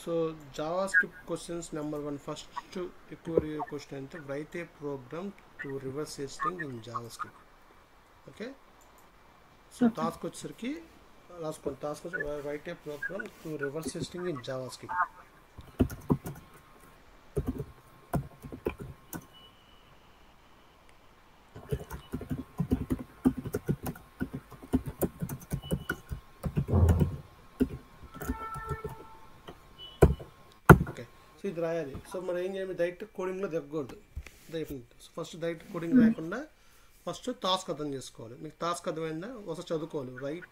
So JavaScript questions number one. First query question is write a program to reverse testing in JavaScript. Okay. So Okay. task వచ్చరికి last one task write a program to reverse testing in JavaScript. Okay so ఇది రాయాలి. So మనం ఏం చేయాలి, direct కోడింగ్లో దిగకూడదు. First direct coding రాయకుండా first task అర్థం చేసుకోవాలి. మీకు టాస్క్ అర్థమైందా ఒకసారి చదువుకోవాలి. Write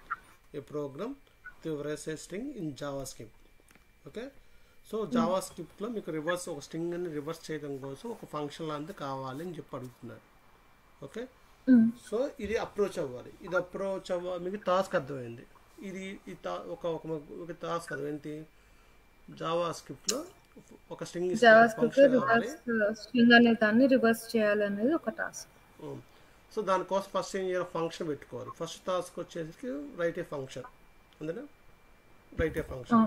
a program to reverse testing in JavaScript. Okay. So జావా స్క్రిప్ట్లో మీకు రివర్స్ ఒక స్ట్రింగ్ని రివర్స్ చేయడం కోసం ఒక ఫంక్షన్ లాంటిది కావాలి అని చెప్పి అడుగుతున్నారు. ఓకే. సో ఇది అప్రోచ్ అవ్వాలి. ఇది అప్రోచ్ అవ్వాలి. మీకు టాస్క్ అర్థమైంది. ఇది ఒక టాస్క్ అర్థమైంది. జావా స్క్రిప్ట్లో ఒక స్ట్రింగ్ జావాస్క్రిప్ట్ ఫంక్షన్ కావాలి. రివర్స్ స్ట్రింగ్ అనే దాన్ని రివర్స్ చేయాలనేది ఒక టాస్క్. సో దానికోసం ఫస్ట్ ఏం చేయాలి, ఫంక్షన్ పెట్టుకోవాలి. ఫస్ట్ టాస్క్ వచ్చేసి రైట్ ఏ ఫంక్షన్. అందులో రైట్ ఏ ఫంక్షన్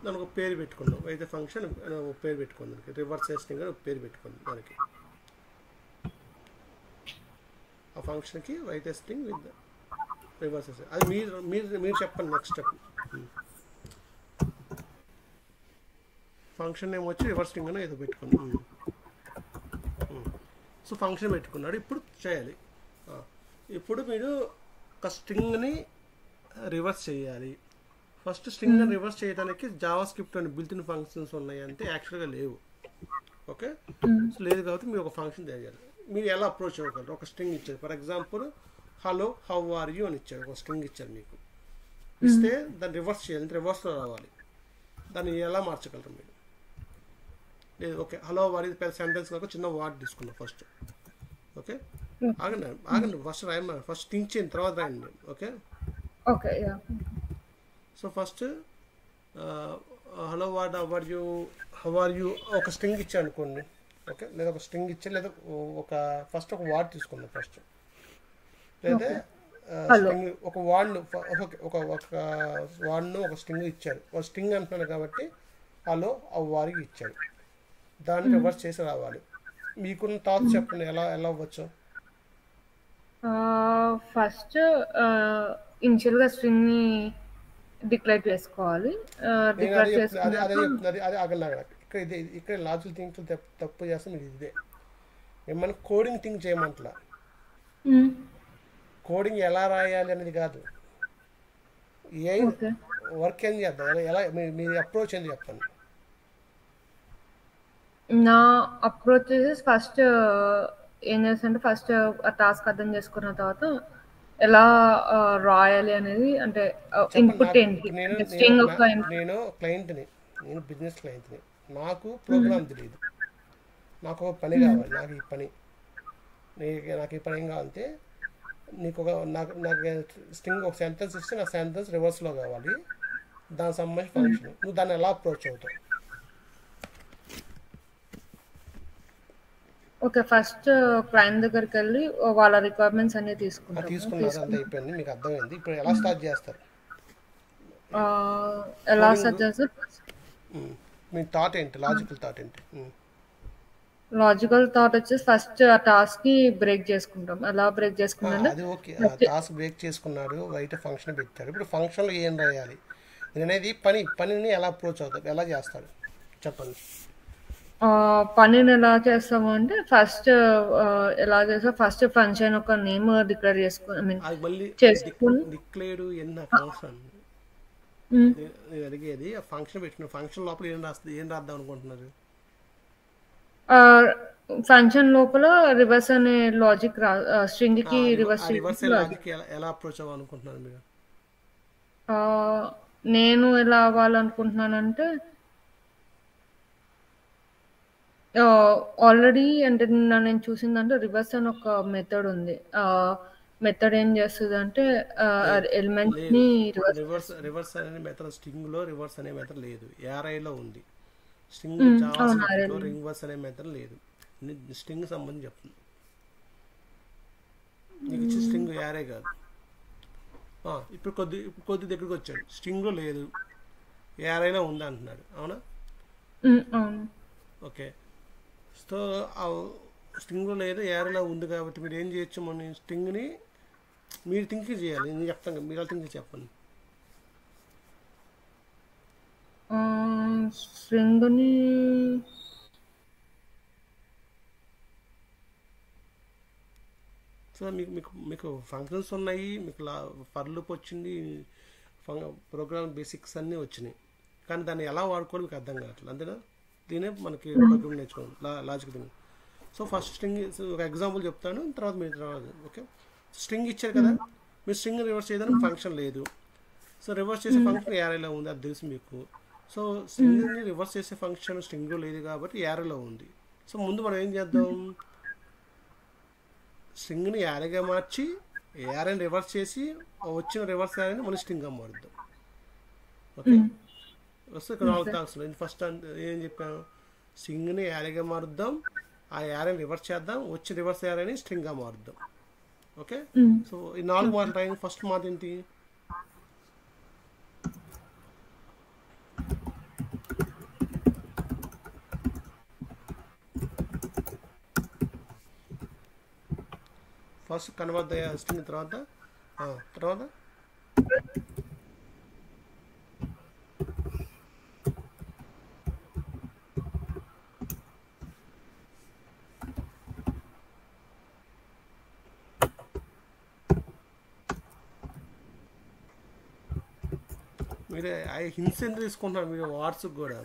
దానికి ఒక పేరు పెట్టుకున్నాం. రైట్ ఏ ఫంక్షన్ ఒక పేరు పెట్టుకుందాం. దానికి రివర్స్ టెస్టింగ్ అని ఒక పేరు పెట్టుకుందాం. దానికి ఆ ఫంక్షన్కి right testing with reverse testing. అది మీరు చెప్పండి నెక్స్ట్ స్టెప్. ఫంక్షన్ నేమ్ వచ్చి రివర్స్ స్ట్రింగ్ అని ఏదో పెట్టుకున్నాం. సో ఫంక్షన్ పెట్టుకున్నాడు. ఇప్పుడు చేయాలి. ఇప్పుడు మీరు ఒక స్ట్రింగ్ని రివర్స్ చేయాలి. ఫస్ట్ స్ట్రింగ్ని రివర్స్ చేయడానికి జావా స్క్రిప్ట్ అని బిల్ట్-ఇన్ ఫంక్షన్స్ ఉన్నాయి అంటే యాక్చువల్గా లేవు. ఓకే. సో లేదు కాబట్టి మీరు ఒక ఫంక్షన్ చేయాలి. మీరు ఎలా అప్రోచ్ అవ్వగలరు? ఒక స్ట్రింగ్ ఇచ్చారు. For example hello how are you అని ఇచ్చారు. ఒక స్ట్రింగ్ ఇచ్చారు మీకు. ఇస్తే దాన్ని రివర్స్ చేయాలి. రివర్స్లో రావాలి. దాన్ని ఎలా మార్చగలరు మీరు? లేదు. ఓకే. హలో వారి పెద్ద సెంటెన్స్ కాక చిన్న వర్డ్ తీసుకున్నాం ఫస్ట్. ఓకే. ఆగండి ఫస్ట్ రాయండి. ఫస్ట్ థింక్ చేయండి, తర్వాత రాయండి. Okay. Okay. So first hello what how are you ఒక స్ట్రింగ్ ఇచ్చా అనుకోండి. ఓకే. లేదా ఒక స్ట్రింగ్ ఇచ్చా, లేదా ఫస్ట్ ఒక వర్డ్ తీసుకుందాం ఫస్ట్. లేదా స్ట్రింగ్ ఒక వర్డ్ను ఒక వర్డ్ను ఒక స్ట్రింగ్ ఇచ్చారు. ఒక స్ట్రింగ్ అంటున్నాను కాబట్టి హలో హౌ ఆర్ యూ ఇచ్చాడు. దాన్ని రివర్స్ చేసి రావాలి. మీకున్న థాట్స్ చెప్పండి, ఎలా అవ్వచ్చు? ఫస్ట్ ఇనిషియల్గా స్ట్రింగ్ని డిక్లేర్ చేసుకోవాలి. డిక్లేర్ చేసుకున్నాక అదే ఆగండి. ఇక్కడ లాజికల్ థింక్ తప్పు చేస్తే మీరు ఇదే. మిమ్మల్ని కోడింగ్ థింక్ చేయమంటలా. కోడింగ్ ఎలా రాయాలి అనేది కాదు. ఏ వర్క్ ఏం చేద్దాం, ఎలా మీ అప్రోచ్ ఏంది చెప్పండి. నా అప్రోచ్ ఫస్ట్ ఏం చేస్తానంటే ఫస్ట్ ఆ టాస్క్ అర్థం చేసుకున్న తర్వాత ఎలా రాయాలి అనేది, అంటే ఇన్పుట్ ఏంటి, నేను క్లయింట్ని, నేను బిజినెస్ క్లయింట్ని. నాకు ప్రోగ్రామ్ తెలియదు. నాకు ఒక పని కావాలి. నాకు ఈ పని ఏం కావాలంటే నీకు నాకు స్ట్రింగ్ ఒక సెంటెన్స్ ఇస్తే నా సెంటెన్స్ రివర్స్లో కావాలి. దానికి సంబంధించిన ఫంక్షన్. నువ్వు దాన్ని ఎలా అప్రోచ్ అవుతావు? ఓకే. ఫస్ట్ క్లయింట్ దగ్గరికి వెళ్ళి వాళ్ళ రిక్వైర్మెంట్స్ అన్ని తీసుకున్నారు. అంత అయిపోయింది, మీకు అర్థమైంది. ఇప్పుడు ఎలా స్టార్ట్ చేస్తారు? ఎలా స్టార్ట్ చేస్తారు? మీ థాట్ ఏంటి? లాజికల్ థాట్ ఏంటి? లాజికల్ థాట్ వచ్చేసి ఫస్ట్ ఆ టాస్క్ కి బ్రేక్ చేసుకుంటాం. ఎలా బ్రేక్ చేసుకుంటాం? అది ఓకే. టాస్క్ బ్రేక్ చేసుకున్నాడు, రైట్ ఫంక్షన్ పెట్టాడు. ఇప్పుడు ఫంక్షన్లో ఏం రాయాలి అనేది పనిని ఎలా అప్రోచ్ అవుతారు, ఎలా చేస్తారు చెప్పండి. పనిని ఎలా చేస్తాము అంటే ఫస్ట్ ఎలా చేస్తాం, ఫస్ట్ ఫంక్షన్ ఒక నేమ్ డిక్లేర్ చేసుకుని అడిగేది ఫంక్షన్ పెట్టిన ఫంక్షన్ లోపల ఏం రాద్దాం అనుకుంటున్నారు? ఫంక్షన్ లోపల రివర్స్ అనే లాజిక్ స్ట్రింగ్ కి రివర్స్ లాజిక్ ఎలా అప్రోచ్ అవ్వాలనుకుంటున్నారు మీరు? నేను ఎలా అవ్వాలనుకుంటున్నానంటే ఆల్రెడీ అంటే నేను చూసిందంటే రివర్స్ అని ఒక మెథడ్ ఉంది. మెథడ్ ఏం చేస్తుంది అంటే ఎలిమెంట్స్ ని రివర్స్ అనే మెథడ్ స్ట్రింగ్ లో రివర్స్ అనే మెథడ్ లేదు, ఏఆర్ఐలో ఉంది. స్ట్రింగ్ రివర్స్ అనే మెథడ్ లేదు. స్ట్రింగ్ సంబంధించి చెప్తుంది. నీకు ఇచ్చే స్ట్రింగ్ ఏఆర్ఐ కాదు. ఇప్పుడు కొద్ది దగ్గరికి వచ్చాడు, స్ట్రింగ్లో లేదు, ఏరైనా ఉంది అంటున్నాడు, అవునా? అవును. ఓకే. సో స్ట్రింగ్లో లేదు, ఏరైనా ఉంది కాబట్టి మీరు ఏం చేయొచ్చు, మన స్ట్రింగ్ని మీరు థింక్ చేయాలి. నేను చెప్తాను కదా, మీరు థింక్ చెప్పండి. స్ట్రింగ్ని సో మీకు ఫంక్షన్స్ ఉన్నాయి, మీకు ఫర్ లూప్ వచ్చింది, ప్రోగ్రామ్ బేసిక్స్ అన్నీ వచ్చినాయి, కానీ దాన్ని ఎలా వాడుకోవాలి మీకు అర్థం కావట్లేదు, అంతేనా? దీనే మనకి ప్రోగ్రామ్ నేర్చుకోండి, లాజిక్ దీని. సో ఫస్ట్ స్ట్రింగ్ ఒక ఎగ్జాంపుల్ చెప్తాను, తర్వాత మీరు తర్వాత. ఓకే, స్ట్రింగ్ ఇచ్చారు కదా, మీరు స్ట్రింగ్ రివర్స్ చేయడానికి ఫంక్షన్ లేదు. సో రివర్స్ చేసే ఫంక్షన్ యారేలో ఉంది, అది తెలుసు మీకు. సో స్ట్రింగ్ని రివర్స్ చేసే ఫంక్షన్ స్ట్రింగ్లో లేదు కాబట్టి యారేలో ఉంది. సో ముందు మనం ఏం చేద్దాం, స్ట్రింగ్ని యారేగా మార్చి యారేని రివర్స్ చేసి వచ్చిన రివర్స్ యారేని మనం స్ట్రింగ్గా మారుద్దాం. ఓకే, వస్తే ఇక్కడ 4 టాస్క్లు. నేను ఫస్ట్ ఏం చెప్పాను, స్ట్రింగ్ని యారేగా మారుద్దాం, ఆ యారేని రివర్స్ చేద్దాం, వచ్చి రివర్స్ యారేని స్ట్రింగ్గా మారుద్దాం. ఓకే, సో ఈ 4 మాటలు రాయండి. ఫస్ట్ మాట ఏంటి, ఫస్ట్ కన్వర్ట్ ద స్ట్రింగ్, తర్వాత మీరు హింట్స్ ఎంత తీసుకుంటున్నారు మీరు వాట్స్కి కూడా.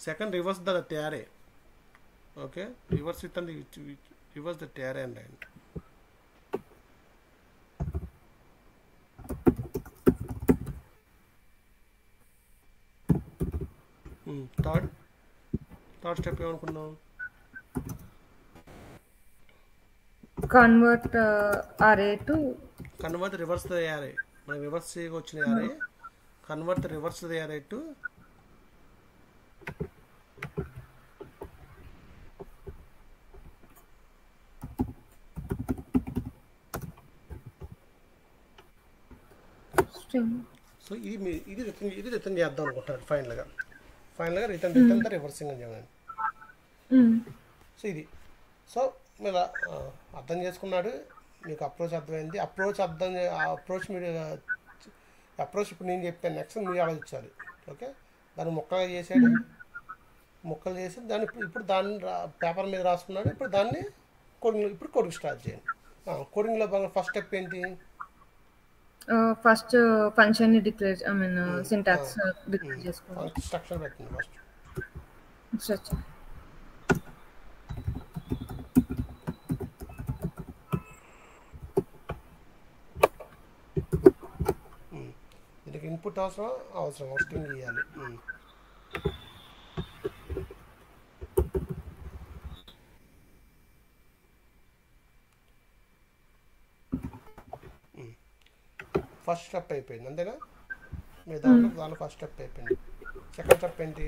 Second reverse the array. Okay, reverse with and reverse the array and third step ఏమనుకున్నాం, convert array to convert reverse the array. మనకి రివర్స్ చేయగా వచ్చిన array convert reverse the array to string. So ఇది రిటర్న్ చేద్దాం అనుకుంటున్నారు ఫైనల్గా return the reversing అని చెప్పండి. సో ఇది మీరు అర్థం చేసుకున్నాడు, మీకు అప్రోచ్ అర్థమైంది. అప్రోచ్ ఇప్పుడు నేను చెప్పాను, నెక్స్ట్ మీరు ఆలోచించాలి. ఓకే, దాన్ని ముక్కలు చేసి దాన్ని ఇప్పుడు దాన్ని పేపర్ మీద రాసుకున్నాడు. ఇప్పుడు దాన్ని కోడింగ్ స్టార్ట్ చేయండి. కోడింగ్లో ఫస్ట్ స్టెప్ ఏంటి, ఫస్ట్ ఫంక్షన్ ని డిక్లేర్ సింటాక్స్ డిక్లేర్ చేసుకోవాలి. స్ట్రక్చర్ పెట్టండి ఫస్ట్. స్ట్రక్చర్ దీనికి ఇన్పుట్ అవసరం స్ట్రింగ్ ఇవ్వాలి. ఫస్ట్ స్టెప్ అయిపోయింది, అంతేనా? మీ దాంట్లో ఫస్ట్ స్టెప్ అయిపోయింది. సెకండ్ స్టెప్ ఏంటి,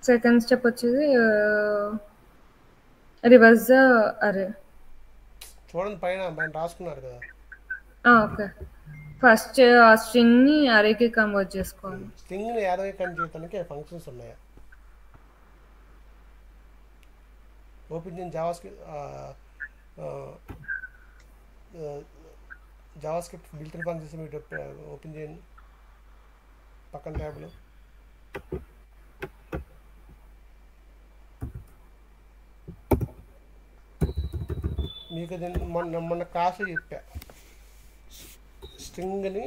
సెకండ్ స్టెప్ వచ్చేది రివర్స్ అరే. చూడండి పైన రాసుకున్నారు కదా. ఓకే, ఫస్ట్ ఆ స్ట్రింగ్ ని అరేకి కన్వర్ట్ చేసుకోవాలి. స్ట్రింగ్ ని అరే కన్వర్ట్ చేయడానికి ఫంక్షన్స్ ఉన్నాయా? ఓపెన్ చేయండి జావాస్క్రిప్ట్ బిల్ట్ ఇన్ ఫంక్షన్స్ మీరు ఓపెన్ చేయండి పక్కన ట్యాబ్లో. మీకు మొన్న క్లాస్లో చెప్పా, స్ట్రింగ్ని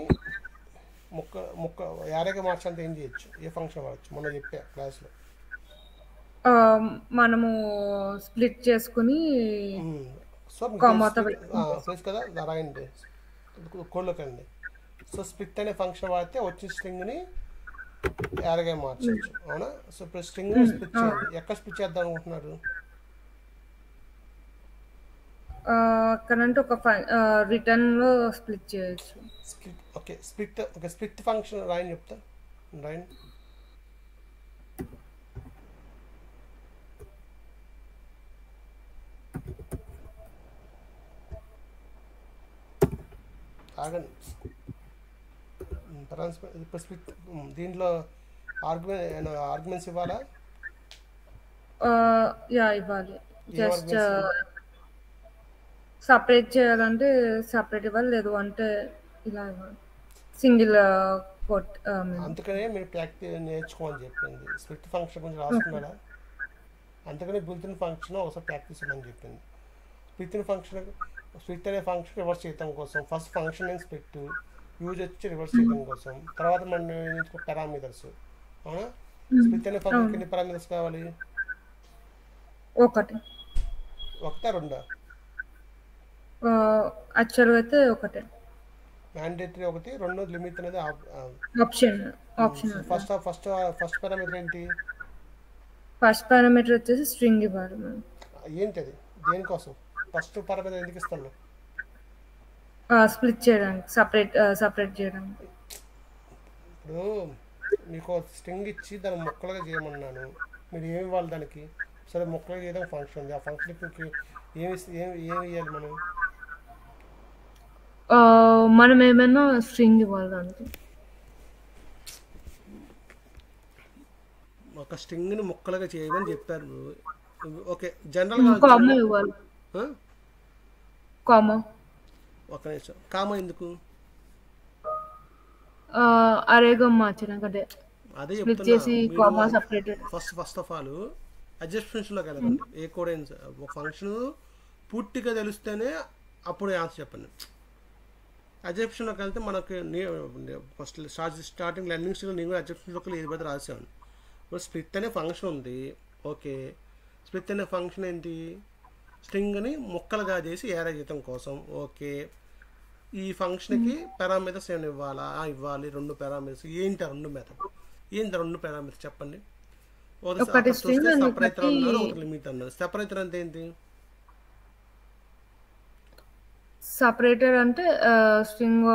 ముక్క యారేగా మార్చాలంటే ఏం చేయొచ్చు, ఏ ఫంక్షన్ వాడచ్చు, మొన్న చెప్పా క్లాస్లో. మనము స్ప్లిట్ చేసుకుని సో తెలుసు కదా, రాయండి కోడ్లోకి అండి. సో స్ప్లిట్ అనే ఫంక్షన్ వాడితే వచ్చిన స్ట్రింగ్ని యారేగా మార్చవచ్చు, అవునా? సో ఇప్పుడు స్ట్రింగ్ స్ప్లిట్ చేయండి. ఎక్కడ స్ప్లిట్ చేద్దాం అనుకుంటున్నారు, అక్కడంటే ఒక రిటర్న్ లో స్ప్లిట్ చేయొచ్చు. స్ప్లిట్ ఫంక్షన్ రాయని చెప్తా, రాయండి. ఆగండి. ఇప్పుడు స్ప్లిట్ దీంట్లో ఆర్గ్యుమెంట్స్ ఇవ్వాలా? యా ఇవ్వాలి. ఏం జస్ట్ ఆర్గ్యుమెంట్స్? సపరేట్ చేయాలంటే సపరేట్ ఇవ్వాలి, లేదు అంటే ఇలా ఇవ్వాలి. సింగిల్ కోట్ అందుకనే మీరు ప్రాక్టీస్ నేర్చుకోమని చెప్పింది. స్ప్లిట్ ఫంక్షన్ గురించి రాసుకున్నారా? అందుకనే బిల్ట్ ఇన్ ఫంక్షన్ ఒకసారి ప్రాక్టీస్ చేయమని చెప్పింది. స్ప్లిట్ అనే ఫంక్షన్ రివర్స్ చేయడం కోసం first function and split use వచ్చి రివర్స్ చేయడం కోసం, తర్వాత మనం పారామీటర్స్. అవునా? స్ప్లిట్ అనే ఫంక్షన్కి ఎన్ని పారామీటర్స్ కావాలి? ఒకటి. ఒకటా రెండా? యాక్చువల్గా అయితే ఒకటే. మ్యాండేటరీ ఒకటి, రెండు లిమిట్ అనేది ఆప్షన్. ఫస్ట్ పారామీటర్ ఏంటి? ఫస్ట్ పారామీటర్ వచ్చేసి స్ట్రింగ్ ఇవ్వాలి మనం. ఏంటి అది? దేనికోసం ఫస్ట్ పారామీటర్ ఎందుకు ఇస్తాను? స్ప్లిట్ చేయడానికి, సపరేట్ చేయడానికి. ఇప్పుడు మీకు స్ట్రింగ్ ఇచ్చి దాన్ని మొక్కలుగా చేయమన్నాను, మీరు ఏమి ఇవ్వాలి దానికి? సరే మొక్కలుగా చేయడం ఫంక్షన్ ఉంది, ఆ ఫంక్షన్కి ఏమి ఇవ్వాలి మనం? మనం ఏమైనా స్ట్రింగ్ ఇవ్వాలి దానికి. ఒక స్ట్రింగ్ని ముక్కలుగా చేయమని చెప్పారు. ఓకే, జనరల్గా కామా ఇవ్వాలి. కామా. ఒక నిమిషం, కామా ఎందుకు? అరేగా మార్చడానికి, అంటే అదే చెప్తున్నా. ఫస్ట్ ఆఫ్ ఆల్ అడ్జస్ట్మెంట్స్లోకి వెళ్ళకండి. ఏ కూడా ఒక ఫంక్షన్ పూర్తిగా తెలిస్తేనే అప్పుడు ఆన్సర్ చెప్పండి. అడ్జస్ట్మెంట్లోకి వెళ్తే మనకి ఫస్ట్ స్టార్టింగ్ లెర్నింగ్ స్టేజ్లో నేను కూడా అడ్జస్ట్మెంట్లోకి ఏది పడితే రాసాను. ఇప్పుడు స్ప్లిట్ అనే ఫంక్షన్ ఉంది. ఓకే, స్ప్లిట్ అనే ఫంక్షన్ ఏంటి? స్ట్రింగ్ని ముక్కలుగా చేసి ఏరే చేయడం కోసం. ఓకే, ఈ ఫంక్షన్కి పారామీటర్స్ ఏమైనా ఇవ్వాలా? ఇవ్వాలి, రెండు పారామీటర్స్. ఏంటి ఆ రెండు పారామీటర్స్ చెప్పండి. ఒకటి సపరేటర్ అన్నారు, ఒకటి లిమిట్ అన్నారు. సెపరేటర్ అంటే ఏంటి? సపరేటర్ అంటే స్ట్రింగ్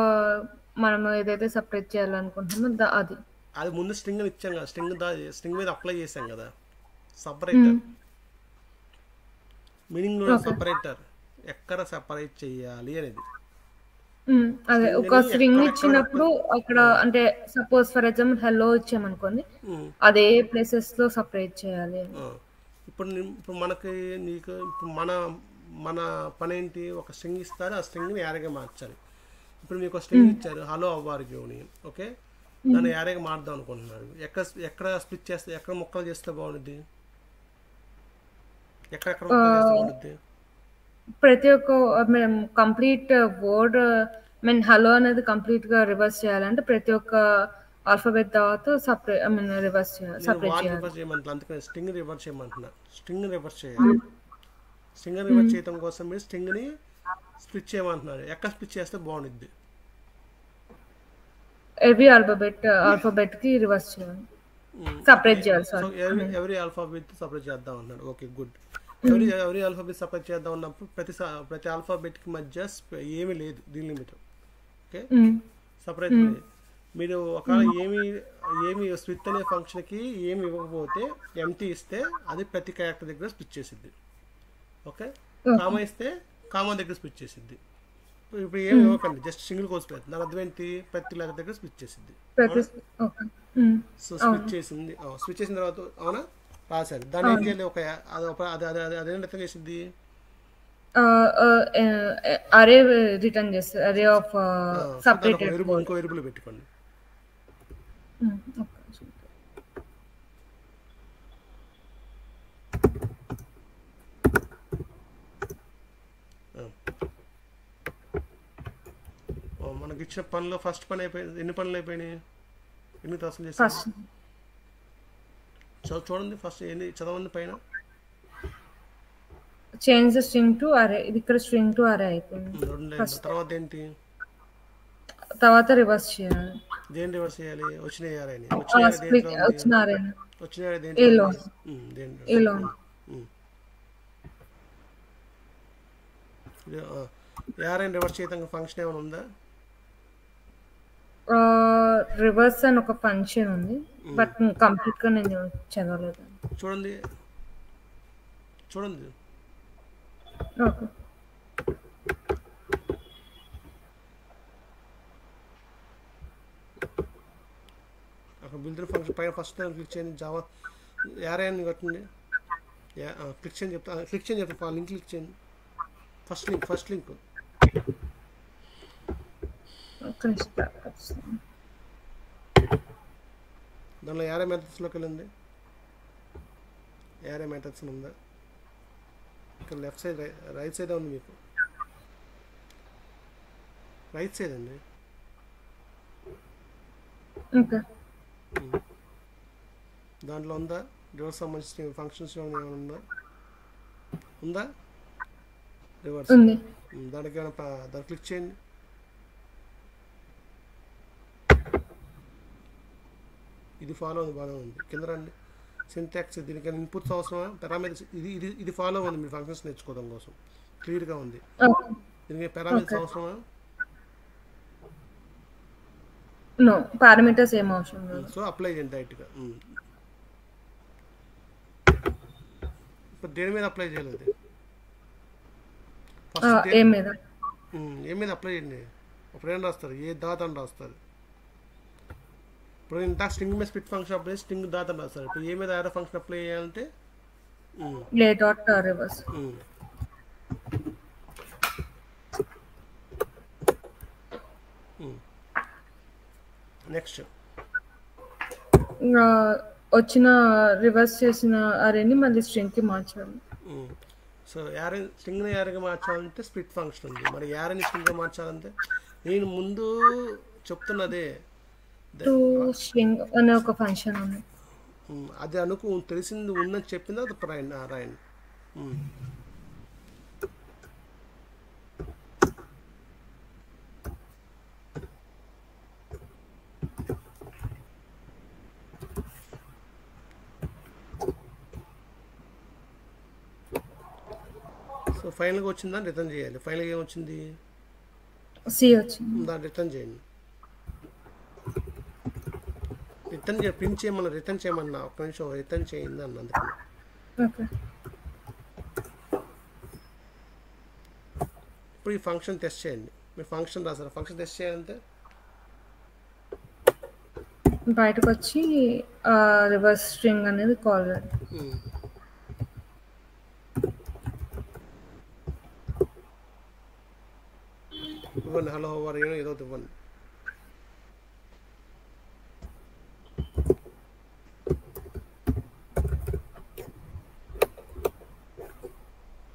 మనం ఏదైతే సపరేట్ చేయాలనుకుంటున్నామో అది ముందు స్ట్రింగ్ ఇచ్చాం కదా, స్ట్రింగ్ మీద అప్లై చేసాం కదా. సపరేటర్ మీనింగ్ సపరేటర్ ఎక్కడ సెపరేట్ చేయాలి అనేది. అదే ఒక స్ట్రింగ్ ఇచ్చినప్పుడు అక్కడ, అంటే సపోజ్ ఫర్ ఎగ్జాంపుల్ హెల్లో ఇచ్చామనుకోండి, అదే ప్లేసెస్ లో సపరేట్ చేయాలి. ఇప్పుడు మనకి నీకు మన పని ఏంటి? ఒక స్ట్రింగ్ ఇస్తారు, ఆ స్ట్రింగ్ని యారేగా మార్చాలి. ఇప్పుడు మీకు ఒక స్ట్రింగ్ ఇచ్చారు, హలో అవ్వారు యూని. ఓకే, దాన్ని యారేగా మార్దాం అనుకుంటున్నారు. ఎక్కడ స్ప్లిట్ చేస్తే, ఎక్కడ ముక్కలు చేస్తే బాగుంటుంది? ఎక్కడెక్కడ ముక్కలు చేస్తే బాగుంటుంది? ప్రతి ఒక్క కంప్లీట్ వర్డ్ హలో అనేది కంప్లీట్ గా రివర్స్ చేయాలంటే ప్రతి ఒక్క ఆల్ఫాబెట్ తర్వాత రివర్స్ చేయాలి. అందుకని స్ట్రింగ్ రివర్స్ చేయమంటున్నా. స్ట్రింగ్ రివర్స్ చేయాలి. స్ట్రింగ్ రివర్స్ చేయడం కోసం మీరు స్ట్రింగ్ని స్ప్లిట్ చేయమంటున్నారు. ఎక్కడ స్ప్లిట్ చేస్తే బాగుంటుంది? ఎవ్రీ ఆల్ఫాబెట్ కి రివర్స్ చేయాలి, సపరేట్ చేయాలి. ఎవ్రీ ఆల్ఫాబెట్ సపరేట్ చేద్దాం అన్నాడు. Okay, good. ఎవరి ఆల్ఫాబెట్ సపరేట్ చేద్దాం ఉన్నప్పుడు ప్రతి ఆల్ఫాబెట్కి మధ్య ఏమీ లేదు, దీని లిమిట్. ఓకే, సపరేట్ మీరు ఒకవేళ ఏమి స్ప్లిట్ అనే ఫంక్షన్కి ఏమి ఇవ్వకపోతే ఎంటీ ఇస్తే అది ప్రతి క్యారెక్టర్ దగ్గర స్ప్లిట్ చేసిద్ది. ఓకే, కామా ఇస్తే కామా దగ్గర స్ప్లిట్ చేసిద్ది. ఇప్పుడు ఏమి ఇవ్వకండి, జస్ట్ సింగిల్ కోర్స్ పెడుతుంది. దాని అర్థం ఏంటి? ప్రతి లెటర్ దగ్గర స్ప్లిట్ చేసిద్ది. సో స్ప్లిట్ చేసిన తర్వాత అవునా రాశారు. దాన్ని ఏం చేయాలి? అదేం లెక్క చేసిద్ది? అరే రిటర్న్ చేస్తుంది. అరే ఆఫ్ సెపరేటెడ్. ఇంకో వేరియబుల్ పెట్టుకోండి. మనకి ఇచ్చిన పనిలో ఫస్ట్ పని అయిపోయింది. ఎన్ని పనులు అయిపోయినాయి? ఎన్ని తాసులు చేస్తారు? చూడండి, ఫస్ట్ ఎన్ని చదవండి పైన. చేంజ్ స్ట్రింగ్ టు అరే, ఇది ఇక్కడ స్ట్రింగ్ టు అరే అయిపోయింది. తర్వాత ఏంటి? తర్వాత రివర్స్ చేయాలి. దేని రివర్స్ చేయాలి? వచ్చిన అరేని. వచ్చిన అరేని అరేని రివర్స్ చేయడానికి ఫంక్షన్ ఏమైనా ఉందా? రివర్స్ అని ఒక ఫంక్షన్ ఉంది, బట్ కంప్లీట్ గా నేను చదవలేదు. చూడండి. ఓకే, బిల్ట్ ఫంక్షన్ పైన ఫస్ట్ క్లిక్ చేయండి, జావా యారే అని కొట్టండి. క్లిక్ చేయండి చెప్తా లింక్ క్లిక్ చేయండి. ఫస్ట్ లింక్ దానిలో యారే మెథడ్స్లోకి వెళ్ళండి. యారే మెథడ్స్ ఉందా ఇక్కడ లెఫ్ట్ సైడ్ రైట్ సైడ్ ఉంది మీకు, రైట్ సైడ్ అండి. దాంట్లో ఉందా రివర్స్ సంబంధించిన ఫంక్షన్స్ ఏమైనా ఉందా రివర్స్ దానికి ఏమైనా దాన్ని క్లిక్ చేయండి. ఇది ఫాలో ఉంది, బాగానే ఉంది. కింద రండి, సింటాక్స్ దీనికైనా ఇన్పుట్స్ అవసరమా, పారామీటర్స్ ఇది ఫాలో ఉంది మీ ఫంక్షన్స్ నేర్చుకోవడం కోసం, క్లియర్గా ఉంది. దీనికి పారామీటర్స్ అవసరమా? నో పారామీటర్స్ ఏం అవసరం లేదు. సో అప్లై చేయండి డైరెక్ట్గా. ఇప్పుడు దేని మీద అప్లై చేయలేదు, ఏం మీద అప్లై చేయండి. ఒక ఏం రాస్తారు, ఏ దాత అని రాస్తారు. ఇప్పుడు ఇంత స్ట్రింగ్ మీద స్ప్లిట్ ఫంక్షన్ అప్లై స్ట్రింగ్ దాత అని రాస్తారు. ఇప్పుడు ఏ మీద యారో ఫంక్షన్ అప్లై చేయాలంటే రివర్స్. నెక్స్ట్ వచ్చిన రివర్స్ చేసిన అరేని మళ్ళీ స్ట్రింగ్కి మార్చాలి. సో యారే స్ట్రింగ్ని యారేగా మార్చాలంటే స్ప్లిట్ ఫంక్షన్ ఉంది. మరి యారేని స్ట్రింగ్గా మార్చాలంటే నేను ముందు చెప్తున్నదే స్ట్రింగ్ అనే ఒక ఫంక్షన్ ఉంది. అది తెలిసింది ఉన్నది చెప్పింది అది రాయండి. సో ఫైనల్గా వచ్చిందా రిటర్న్ చేయాలి. ఫైనల్గా ఏమొచ్చింది, సి వచ్చింది. దాన్ని రిటర్న్ చేయండి. ప్రింట్ చేయమన్నా రిటర్న్ చేయమన్నా ఒక నిమిషం రిటర్న్ చేయండి అన్న. అందుకని ఇప్పుడు ఈ ఫంక్షన్ టెస్ట్ చేయండి. మీరు ఫంక్షన్ రాసారు, ఫంక్షన్ టెస్ట్ చేయాలంటే బయటకు వచ్చి రివర్స్ స్ట్రింగ్ అనేది కాల్ చేయాలి. ఇవ్వండి, హలో ఓవర్ ఏదో ఇవ్వండి.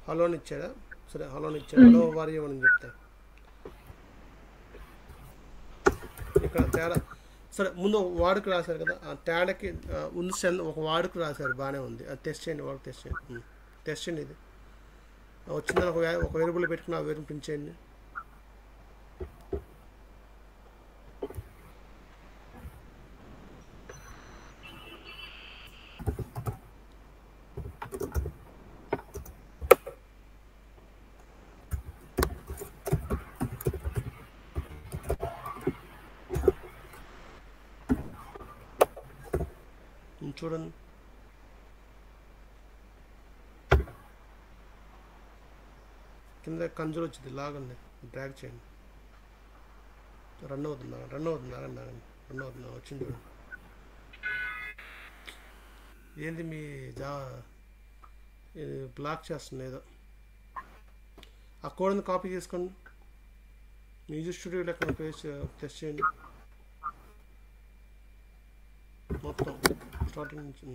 హలోని ఇచ్చాడా? సరే హలోని ఇచ్చాడు, హలో ఓవర్ ఏమని చెప్తా. ఇక్కడ తేడా సరే ముందు వాడుకు రాశారు కదా, ఆ తేడాకి ఉన్న ఒక వాడుకు రాశారు, బాగానే ఉంది. అది టెస్ట్ చేయండి, వాడుకు టెస్ట్ చేయండి. ఇది వచ్చిందని ఒక వేరియబుల్ పెట్టుకుని ఆ వేరియబుల్ ప్రింట్ చేయండి. చూడండి, కింద కన్సోల్ వచ్చింది, లాగండి, డ్రాగ్ చేయండి. రన్ అవుతుందా వచ్చింది చూడండి. ఏంది మీ బ్లాక్ చేస్తుంది ఏదో. ఆ కోడ్ని కాపీ చేసుకోండి, మ్యూజిక్ స్టూడియో లెక్క టెస్ట్ చేయండి మొత్తం స్టార్టింగ్ నుంచి.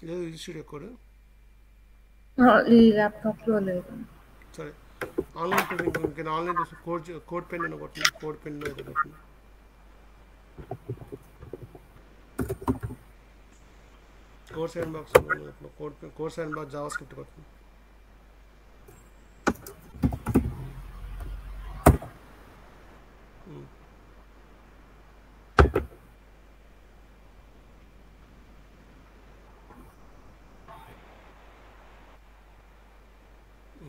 లేదు మ్యూజిక్ స్టూడియో కోడ్ ఈ ల్యాప్టాప్లో లేదు. సరే ఆన్లైన్ ఆన్లైన్ కోడ్ పెన్ అని కొట్టండి, కోడ్ పెన్ ఏదో కొట్టండి. Code sand box code sand box Java script కొట్టండి.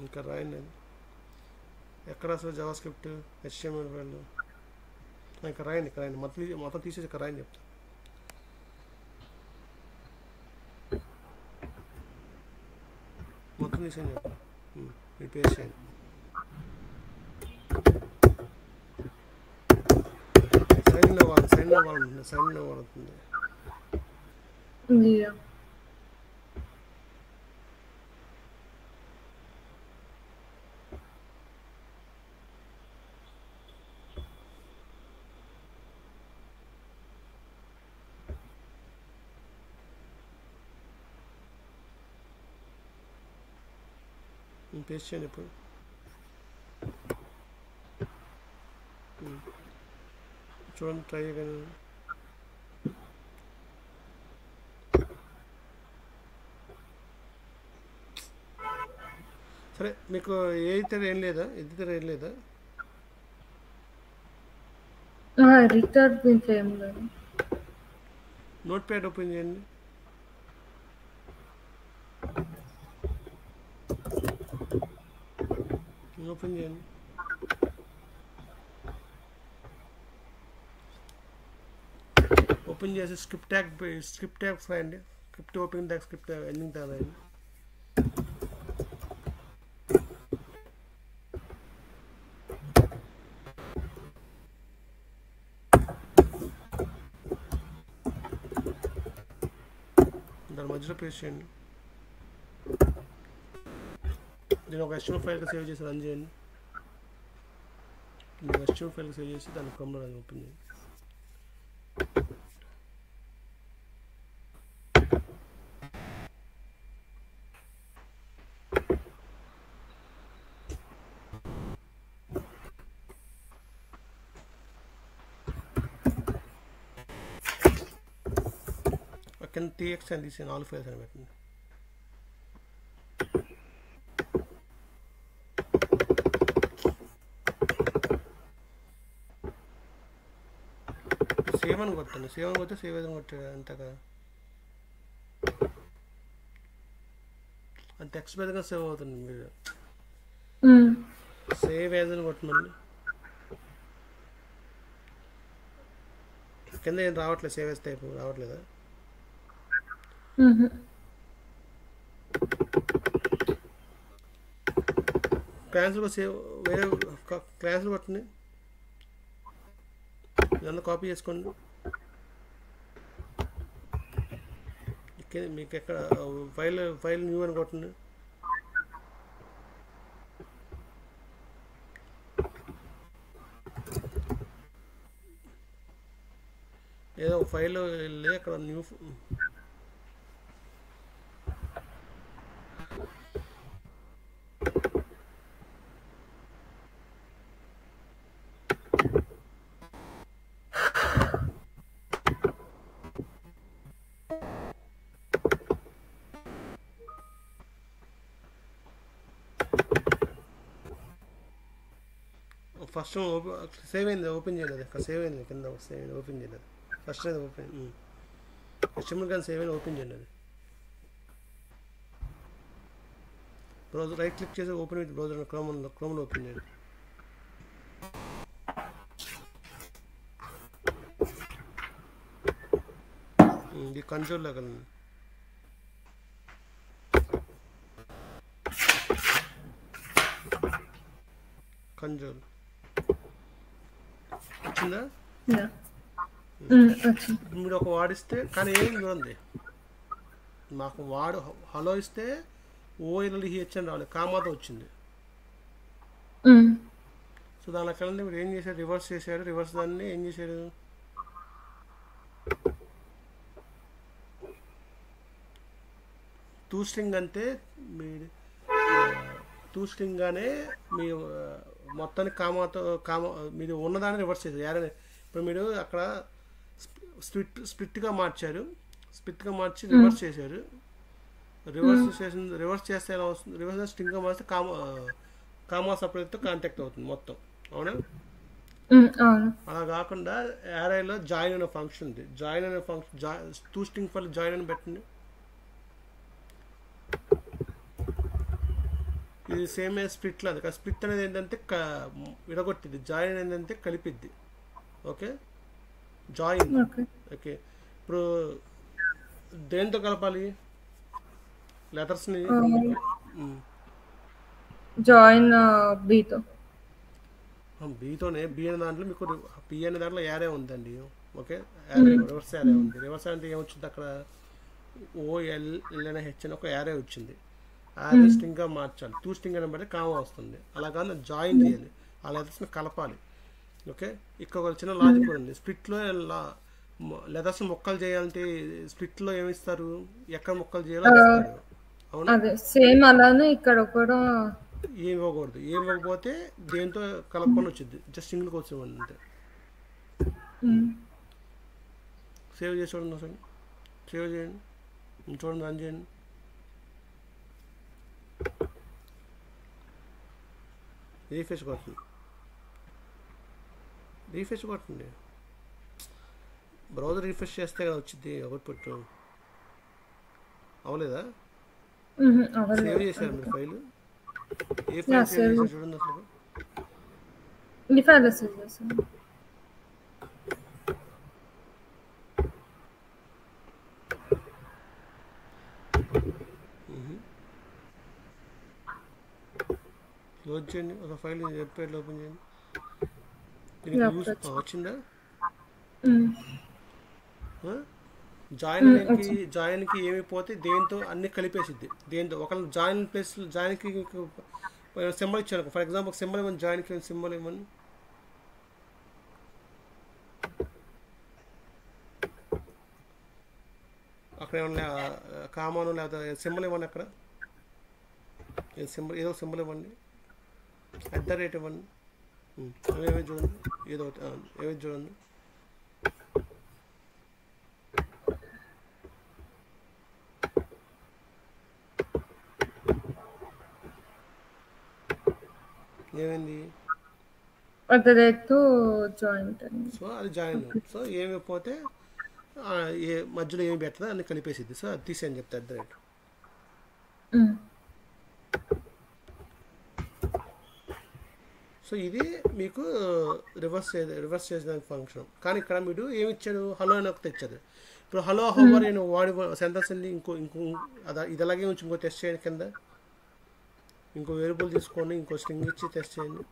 ఇంకా రాయండి. ఎక్కడ అసలు జావా స్క్రిప్ట్ HTML ఫైల్ ఇక్కడ రాయండి మొత్తం తీసేసి ఇక్కడ రాయని చెప్తా. మొత్తం తీసేయండి చెప్పు. మీరు పేస్ట్ చేయండి. సైన్ ఇన్ అవ్వాలంటుంది. Yeah. పేస్ట్ చేయండి ఇప్పుడు. చూడండి, ట్రై చేయగలను. సరే, మీకు ఎడిటర్ ఏం లేదా? రిటర్న్ మీన్స్ ఏం లేదు. నోట్ ప్యాడ్ ఓపెన్ చేయండి. ఓపెన్ చేయండి. ఓపెన్ చేసి స్క్రిప్ట్ ట్యాగ్ రాయండి. Script opening tag, script ending tag రాయండి. దాని మధ్యలో పేస్ట్ చేయండి. నేను ఒక HTML ఫైల్గా సేవ్ చేసి రన్ చేయండి. HTML ఫైల్గా సేవ్ చేసి దాన్ని క్రోమ్లో ఓపెన్ చేయండి. కింద TXT అని తీసి 4 ఫైల్స్ అని పెట్టండి. సేవ్ అని కొట్టండి. సేవ్ అని కొడితే సేవ్ ఏదని కొట్టాడు అంతగా. అది టెక్స్ట్ మీదగా సేవ్ అవుతుంది. మీరు సేవ్ ఏదని కొట్టమండి. కింద ఏం రావట్లేదు, సేవ్ వేస్తే టైప్ రావట్లేదా? క్లాన్స్లో సేవ్ వేరే క్లాన్స్లో కొట్టండి. ఇదంతా కాపీ చేసుకోండి. మీకు ఎక్కడ ఫైల్ న్యూ అని కొట్టండి. ఏదో ఒక ఫైల్లో వెళ్ళి అక్కడ న్యూ ఫస్ట్ సేవ్ అయింది, ఓపెన్ చేయలేదు. అక్కడ సేవ్ అయింది, కింద సేవ్ అయింది, ఓపెన్ చేయలేదు. ఫస్ట్ అది ఓపెన్ HTML కానీ సేవ్ అయింది, ఓపెన్ చేయండి. అది బ్రౌజర్ రైట్ క్లిక్ చేసి ఓపెన్ విత్ బ్రౌజర్ క్రోమ్లో ఓపెన్ చేయండి. ఇది కన్సోల్లో కలండి. కన్సోల్ వచ్చిందా? మీరు ఒక వాడిస్తే కానీ ఏం చూడండి, మాకు వాడు హలో ఇస్తే OLHH అని రావాలి, కామాతో వచ్చింది. సో దానిలోకి వెళ్ళండి. మీరు ఏం చేశారు? రివర్స్ చేశారు. రివర్స్ దాన్ని ఏం చేశారు? టూ స్ట్రింగ్ అంటే మీరు టూ స్ట్రింగ్గానే మీ మొత్తానికి కామా మీరు ఉన్నదాన్ని రివర్స్ చేశారు. యారని ఇప్పుడు మీరు అక్కడ స్ప్లిట్గా మార్చారు. స్ప్లిట్గా మార్చి రివర్స్ చేశారు. రివర్స్ చేస్తే ఎలా వస్తుంది? రివర్స్ స్ట్రింగ్గా మార్చితే కామా సపరేట్తో కాంటాక్ట్ అవుతుంది మొత్తం. అవునా? అలా కాకుండా యారేలో జాయిన్ అనే ఫంక్షన్ ఉంది. జాయిన్ అనే function to string file join అని పెట్టండి. ఈ ఇది సేమ్ స్ప్లిట్ లాది. స్ప్లిట్ అనేది ఏంటంటే విడగొట్టిద్ది, జాయిన్ ఏంటంటే కలిపిద్ది. Okay, join. ఓకే. ఓకే, ఇప్పుడు దేంతో కలపాలి లెటర్స్ని? జాయిన్ బీతో. బీతోనే. బి అనే దాంట్లో మీకు పి అనే దాంట్లో యారే ఉందండి. ఓకే, యారే రివర్స్ యారే ఉంది. రివర్స్ అంటే ఏమొచ్చింది అక్కడ? OLLNH అని ఒక యారే వచ్చింది. యారే స్ట్రింగ్గా మార్చాలి. 2 స్ట్రింగ్ అని బట్టి కామా వస్తుంది. అలా కాదు జాయిన్ చేయాలి, ఆ లెటర్స్ని కలపాలి. ఓకే, ఇక్కడ ఒక చిన్న లాజిక్ కూడా ఉంది. స్ప్లిట్లో లెటర్స్ మొక్కలు చేయాలంటే స్ప్లిట్లో ఏమిస్తారు, ఎక్కడ మొక్కలు చేయాలో అది ఇస్తారు. అవునా? అదే సేమ్ అలానే ఇక్కడ కూడా ఏం ఇవ్వకూడదు. ఏం ఇవ్వకపోతే దేంతో కలపని వచ్చింది. జస్ట్ సింగిల్ కోసం అంతే. సేవ్ చేసి చూడండి ఒకసారి. సేవ్ చేయండి, చూడండి, రన్ చేయండి. రీఫ్రెష్ కొట్టండి, రీఫ్రెష్ కొట్టండి. బ్రౌజర్ రీఫ్రెష్ చేస్తే కదా వచ్చింది. ఒకటి పెట్టు. అవలేదా? సేవ్ చేశారు మీరు ఫైల్? ఏ ఫైల్ సేవ్ చేశారు చూడండి అసలు. ఈ ఫైల్ సేవ్ చేశాను. క్లోజ్ చేయండి. ఒక ఫైల్ వెబ్ పేజ్లో ఓపెన్ చేయండి. దీనికి వచ్చిందా? జాయిన్కి ఏమైపోతే దేంతో అన్ని కలిపేసిద్ది. దేంతో ఒకళ్ళు జాయిన్ ప్లేస్ జాయిన్కి సింబల్ ఇచ్చాను. ఫర్ ఎగ్జాంపుల్ సింబల్ ఇవ్వండి, జాయిన్కి సింబల్ ఇవ్వండి. అక్కడ ఏమన్నా కామాను లేకపోతే సింబల్ ఇవ్వండి. అక్కడ సింబల్ ఏదో సింబల్ ఇవ్వండి. @ ఇవ్వండి. ఏమేమి చూడండి, ఏదో ఏమేమి చూడండి. ఏమైంది? జాయింట్. సో అది జాయిన్. సో ఏమైపోతే ఏ మధ్యలో ఏమి పెట్టదా అన్ని కలిపేసిద్ది. సో అది తీసేయని చెప్తా @ సో ఇది మీకు రివర్స్ చేసేదానికి ఫంక్షన్. కానీ ఇక్కడ మీరు ఏమి ఇచ్చాడు? హలో అని ఒకటి ఇచ్చారు. ఇప్పుడు హలో హవర్ నేను వాడి సెంటెన్స్ అండి. ఇంకో ఇది అలాగే ఉంచి ఇంకో టెస్ట్ చేయండి. కింద ఇంకో వేరియబుల్ తీసుకోండి, ఇంకో స్ట్రింగ్ ఇచ్చి టెస్ట్ చేయండి.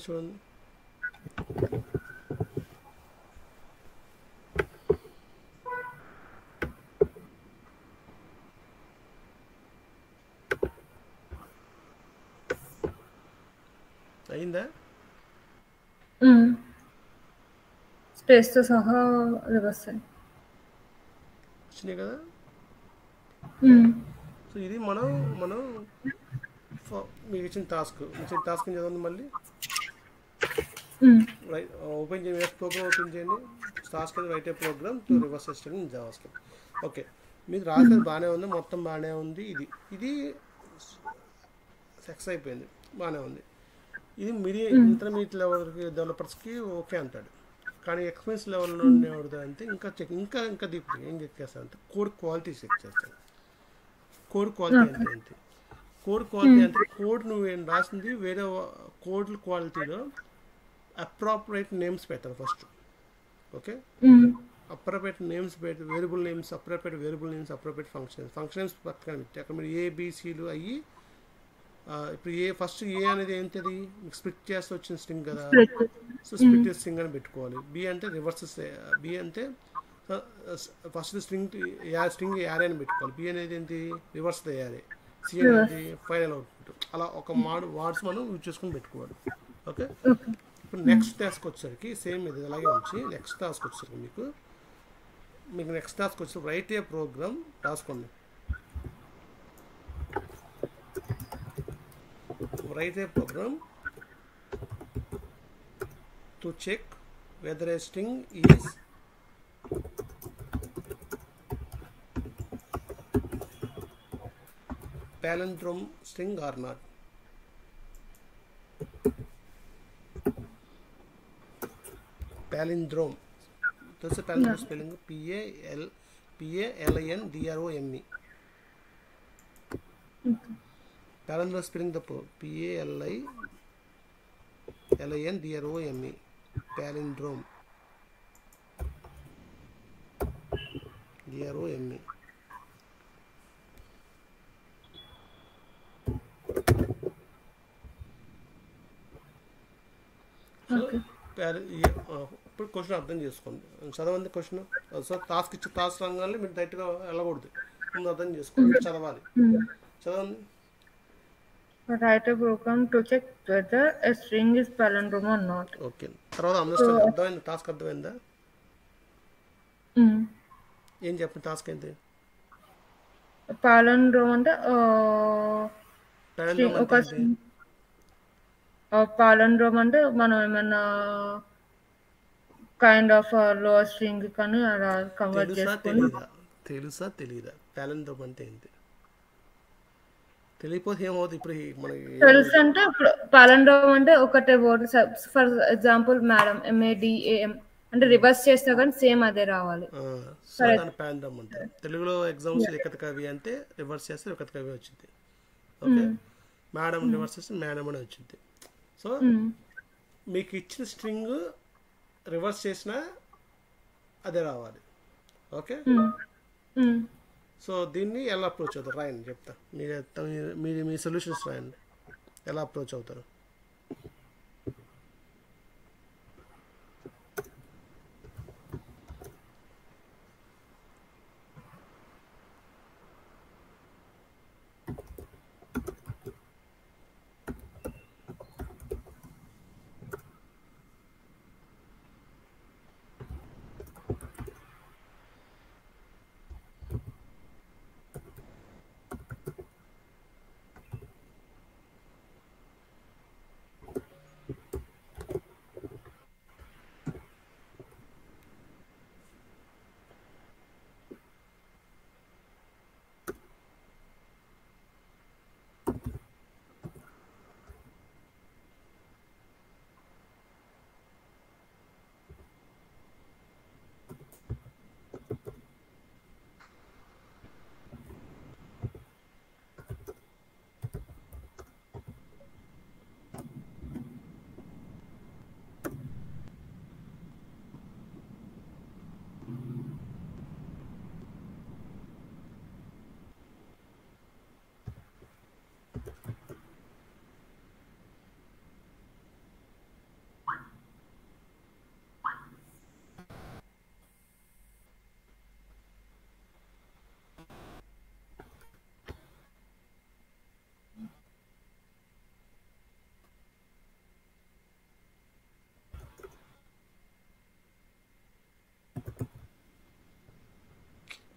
చూడండి. అయిందా? స్పేస్తో సహా రివర్స్ వచ్చినాయి కదా. సో ఇది మనం మీకు ఇచ్చిన టాస్క్ చదవండి. మళ్ళీ ఓపెన్ చేయండి, ప్రోగ్రామ్ ఓపెన్ చేయండి. Task write a program to reverse system in JavaScript. Okay, మీకు రాసేది బాగానే ఉంది, మొత్తం బాగానే ఉంది. ఇది సక్సెస్ అయిపోయింది, బాగానే ఉంది. ఇది ఇంటర్మీడియట్ లెవెల్ డెవలపర్స్కి ఓకే అంటాడు. కానీ ఎక్స్పీరియన్స్ లెవెల్లో ఉండేవాడు అంటే ఇంకా డీప్ ఏం చెక్ చేస్తారంటే కోడ్ క్వాలిటీ చెక్ చేస్తాడు. కోడ్ క్వాలిటీ అంటే కోడ్ నువ్వు ఏం రాసింది వేరే కోడ్ క్వాలిటీలో అప్రాపరేట్ నేమ్స్ పెట్టాలి ఫస్ట్. ఓకే, అప్రాపరేట్ నేమ్స్ పెట్టి variable names, appropriate function names పక్కన పెట్టి అక్కడ మీరు ABCలు అయ్యి ఇప్పుడు ఫస్ట్ ఏ అనేది ఏంటిది స్ప్లిట్ చేస్తే వచ్చిన స్ట్రింగ్ కదా, స్ప్లిట్. సో స్ప్లిట్ స్ట్రింగ్ అని పెట్టుకోవాలి. బి అంటే రివర్స్, బి అంటే ఫస్ట్ స్ట్రింగ్ యారే అని పెట్టుకోవాలి. బి అనేది ఏంటి రివర్స్ యారే, సి అనేది ఫైనల్ అవుట్పుట్. అలా ఒక వార్డ్స్ మనం యూజ్ చేసుకుని పెట్టుకోవాలి. Okay, okay. ఇప్పుడు నెక్స్ట్ టాస్క్ వచ్చేసరికి సేమ్ ఇది అలాగే ఉంచి నెక్స్ట్ టాస్క్ వచ్చేసరికి మీకు నెక్స్ట్ టాస్క్ వచ్చి రైట్ ఏ ప్రోగ్రామ్ రాసుకోండి. Write a program to check whether a string is palindrome string or not. Palindrome. That's a palindrome spelling P-A-L-I-N-D-R-O-M-E. Palindrome spelling the P-A-L-I-N-D-R-O-M-E. Palindrome. D-R-O-M-E. ఇప్పుడు question అర్థం చేసుకోండి, చదవండి question. So task ఇచ్చి task రంగాన్ని మీరు డైరెక్ట్గా వెళ్ళకూడదు, ముందు అర్థం చేసుకోండి, చదవాలి. చదవండి. Write a program to check whether a string is palindrome or not. Okay, తర్వాత అండర్స్టాండ్ అర్థమైంది, టాస్క్ అర్థమైందా? ఏం చెప్పండి టాస్క్ ఏంటి? పాలెండ్రోమ్ అంటే ఒక పాలెండ్రోమ్ అంటే మనం ఏమన్నా కైండ్ ఆఫ్ లోవర్ స్ట్రింగ్ కానీ అలా కన్వర్ట్ చేసుకొని. తెలుసా తెలీదా పాలెండ్రోమ్ అంటే ఏంటి? తెలియపోతే ఏమవుతుంది? ఇప్పుడు మనకి తెలుసు అంటే ఇప్పుడు పాలెండ్రోమ్ అంటే ఒకటే word. For example madam, MADAM అంటే రివర్స్ చేస్తా కానీ సేమ్ అదే రావాలి. దాని పాలెండ్రోమ్ అంటే తెలుగులో ఎగ్జామ్స్ లిఖిత కవి అంటే రివర్స్ చేస్తే లిఖిత కవి వచ్చింది. ఓకే, మేడం రివర్స్ చేస్తే మేడం అని వచ్చింది. సో మీకు ఇచ్చిన స్ట్రింగ్ రివర్స్ చేసినా అదే రావాలి. ఓకే, సో దీన్ని ఎలా అప్రోచ్ అవుతారు రాయండి, చెప్తా. మీరు మీ సొల్యూషన్స్ రాయండి, ఎలా అప్రోచ్ అవుతారు.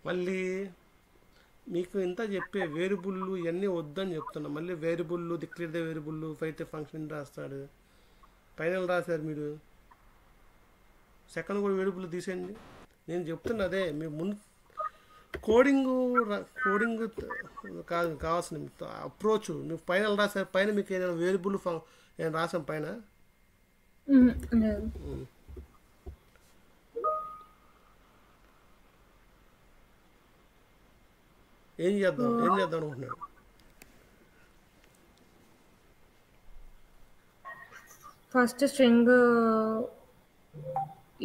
మళ్ళీ మీకు ఇంత చెప్పే వేరియబుల్లు ఇవన్నీ వద్దని చెప్తున్నా. మళ్ళీ వేరియబుల్లు డిక్లేర్ ద వేరియబుల్లు ఫైట్ ఫంక్షన్ రాస్తాడు, ఫైనల్ రాశారు మీరు. సెకండ్ కూడా వేరియబుల్ తీసేయండి. నేను చెప్తున్నా అదే, మీ ముందు కోడింగ్ కాదు కావాల్సిన అప్రోచ్. మీరు ఫైనల్ రాశారు, పైన మీకు ఏదైనా వేరియబుల్ నేను రాసాం పైన. ఏం చేద్దాం అనుకుంటున్నాడు? ఫస్ట్ స్ట్రింగ్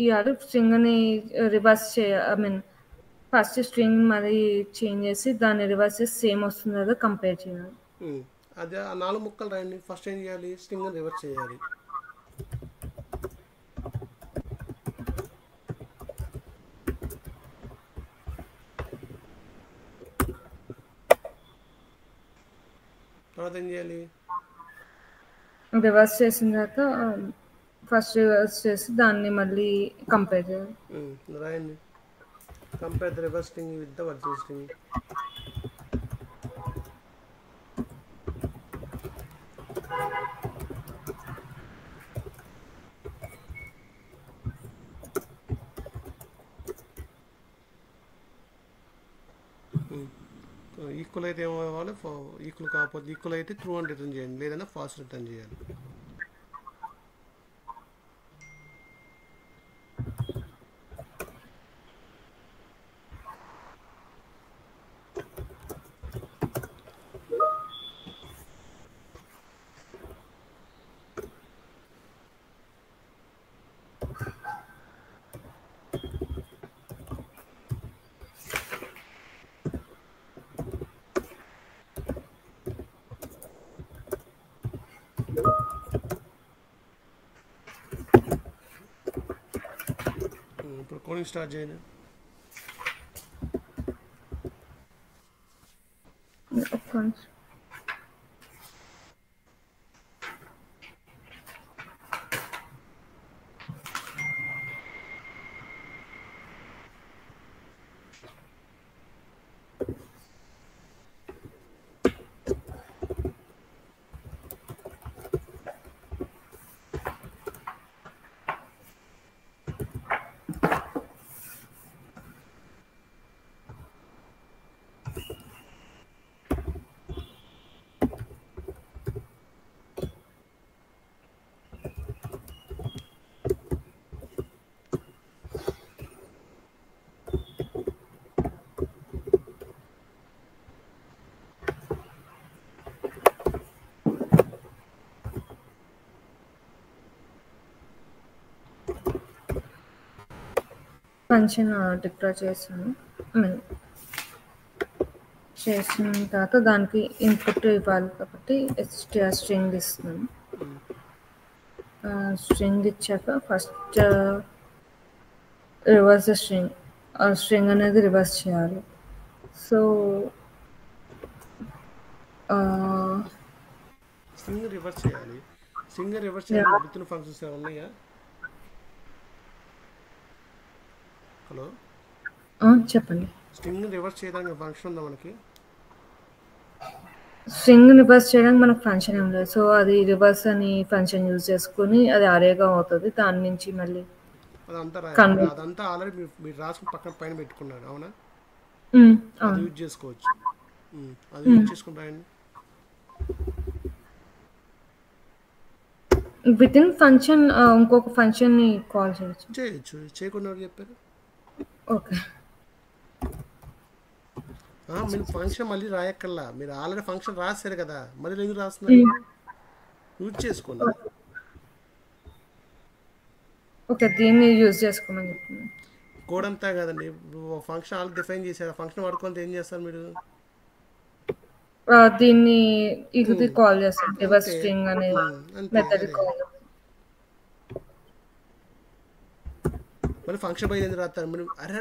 ఇవ్వాలి, స్ట్రింగ్ని రివర్స్ ఫస్ట్ స్ట్రింగ్ మరి చేంజ్ చేసి దాన్ని రివర్స్ చేసి సేమ్ వస్తుందో కంపేర్ చేయాలి. అది ఆ 4 ముక్కలు రాయండి. ఫస్ట్ ఏం చేయాలి, స్ట్రింగ్ రివర్స్ చేయాలి. తర్వాత ఏం చేయాలి, రివర్స్ చేసిన తర్వాత ఫస్ట్ రివర్స్ చేసి దాన్ని మళ్ళీ కంపేర్ చేయాలి. రాయండి. Compare the reverse string with the original string. Equal అయితే ఏమో అవ్వాలి, ఈక్వల్ కాకపోతే, ఈక్వల్ అయితే ట్రూ అని రిటర్న్ చేయండి, లేదన్నా ఫాల్స్ రిటర్న్ చేయాలి. ఇప్పుడు కోడింగ్ స్టార్ట్ చేయండి. ఒక్క నిమిషం. ఫంక్షన్ డిక్లేర్ చేశాను. చేసిన తర్వాత దానికి ఇన్పుట్ ఇవ్వాలి కాబట్టి str స్ట్రింగ్ ఇస్తున్నాను. స్ట్రింగ్ ఇచ్చాక ఫస్ట్ రివర్స్ స్ట్రింగ్, స్ట్రింగ్ అనేది రివర్స్ చేయాలి. సో స్ట్రింగ్ రివర్స్ చేయాలి. స్ట్రింగ్ రివర్స్ చేయాలి. బిట్న ఫంక్షన్స్ ఏమైనా ఉన్నాయా? హలో, చెప్పండి. స్ట్రింగ్ రివర్స్ చేయడానికి ఫంక్షన్ ఉందా మనకి? స్ట్రింగ్ రివర్స్ చేయడానికి మనకు ఫంక్షన్ ఏం లేదు. సో అది రివర్స్ అని ఫంక్షన్ యూజ్ చేసుకుని అది అరేగా అవుతుంది. దాని నుంచి మళ్ళీ అదంతా అదంతా ఆల్రెడీ మీరు రాసుకుని పక్కన పైన పెట్టుకున్నారు, అవునా? అది యూజ్ చేసుకోవచ్చు. అది యూజ్ చేసుకుని రాయండి. విత్ ఇన్ ఫంక్షన్ ఇంకొక ఫంక్షన్ ని కాల్ చేయొచ్చు. చేయకుండా చెప్పారు. ఓకే, మీరు ఫంక్షన్ మళ్ళీ రాయక్కర్లా, మీరు ఆల్రెడీ ఫంక్షన్ రాశారు కదా, మళ్ళీ ఎందుకు రాస్తున్నారు? యూజ్ చేసుకోండి. ఓకే, దీన్ని యూజ్ చేసుకోమని చెప్తున్నాను. కోడ్ అంతా కదండి, ఫంక్షన్ ఆల్రెడీ డిఫైన్ చేశారు. ఫంక్షన్ వాడుకుంటే ఏం చేస్తారు మీరు? దీన్ని ఇది కాల్ చేస్తాం, రివర్స్ స్ట్రింగ్ అనే మెథడ్ కాల్. మళ్ళీ ఫంక్షన్ పై ఎందుకు రాస్తారు మీరు? అరే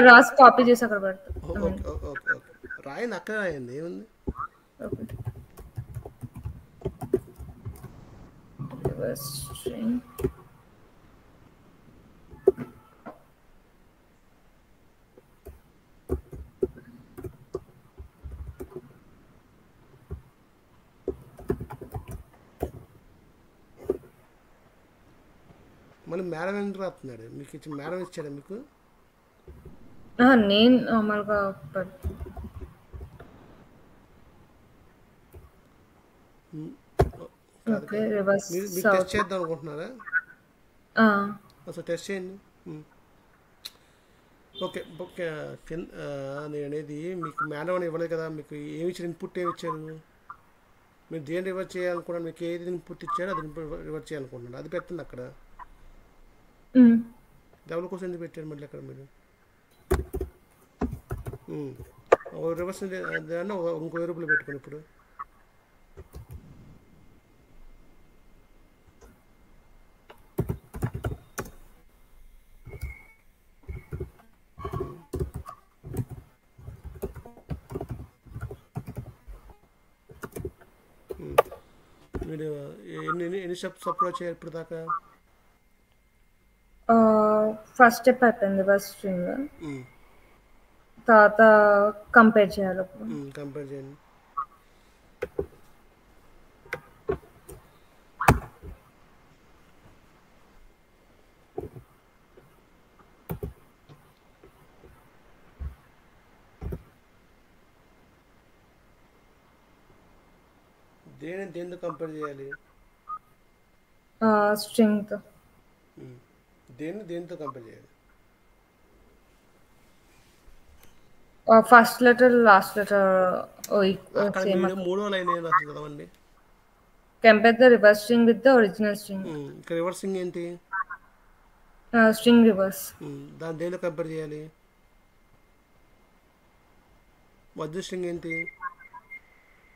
రాసి కాపీ చేసి అక్కడ పెడతాం. ఓకే రాయండి, అక్కడ రాయండి, ఏముంది? రివర్స్ స్ట్రింగ్ మళ్ళీ మేడం ఎందుకు రాస్తున్నాడు? మీకు ఇచ్చి మేడం ఇచ్చాడా మీకు? నేను నార్మల్గా మీరు టెస్ట్ చేద్దాం అనుకుంటున్నారా? అసలు టెస్ట్ చేయండి. ఓకే నేను అనేది మీకు మేడం అని ఇవ్వలేదు కదా, మీకు ఏమి ఇచ్చారు, ఇన్పుట్ ఏమి ఇచ్చారు? మీరు దేని రివర్స్ చేయాలనుకున్నాను, మీకు ఏది ఇన్పుట్ ఇచ్చారో అది రివర్స్ చేయాలనుకుంటున్నాను, అది పెట్టండి అక్కడ. డబుల్ కోసం ఎందుకు పెట్టారు మళ్ళీ అక్కడ మీరు? రివర్స్ దాన్ని ఇంకో వేరియబుల్ పెట్టుకోండి ఇప్పుడు. మీరు ఎన్ని స్టెప్స్ అప్రోచ్ చేయాలి ఇప్పుడు దాకా? ఫస్ట్ స్టెప్ అయిపోయింది రివర్స్ స్ట్రింగ్. ఉమ్, తర్వాత కంపేర్ చేయాలి అప్పుడు. కంపేర్ చేయండి. దేనితో కంపేర్ చేయాలి? స్ట్రింగ్తో. దేనితో కంపేర్ చేయాలి? ఫస్ట్ లెటర్ లాస్ట్ లెటర్ అక్కడ సేమ్. మీరు 3వ లైన్ ఏం రాస్తుంది చదవండి. Compare the reverse string with the original string. ఇక్కడ రివర్సింగ్ ఏంటి? String reverse. దాని దేనితో కంపేర్ చేయాలి? మధ్య స్ట్రింగ్ ఏంటి?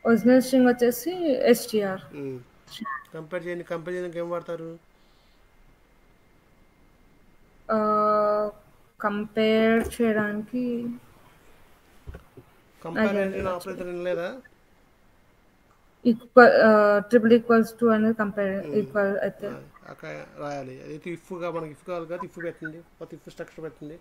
ఒరిజినల్ స్ట్రింగ్ వచ్చేసి str. కంపేర్ చేయడానికి ఏం వాడతారు? కంపేర్ చేయడానికి కంపారిజన్ ఆపరేటర్ లేదా? ట్రిపుల్ ఈక్వల్స్ టు అనేది కంపేర్ ఈక్వల్ అయితే అక్కడ రాయాలి. అయితే ఇఫ్గా మనకి ఇఫ్ కావాలి కదా, ఇఫ్ పెట్టండి, కొత్త ఇఫ్ స్ట్రక్చర్ పెట్టండి.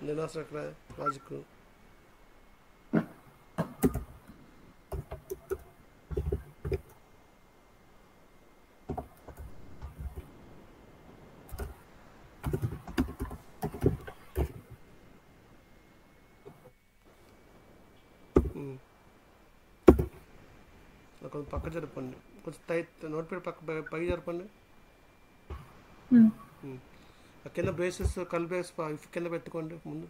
నేను అసలు అక్కడ లాజిక్ కొంచెం పక్క జరపండి, కొంచెం నోట్ పెట్టి పైకి జరపండి. కింద బ్రేసెస్ కల్ బ్రేస్ ఇఫ్ కింద పెట్టుకోండి ముందు.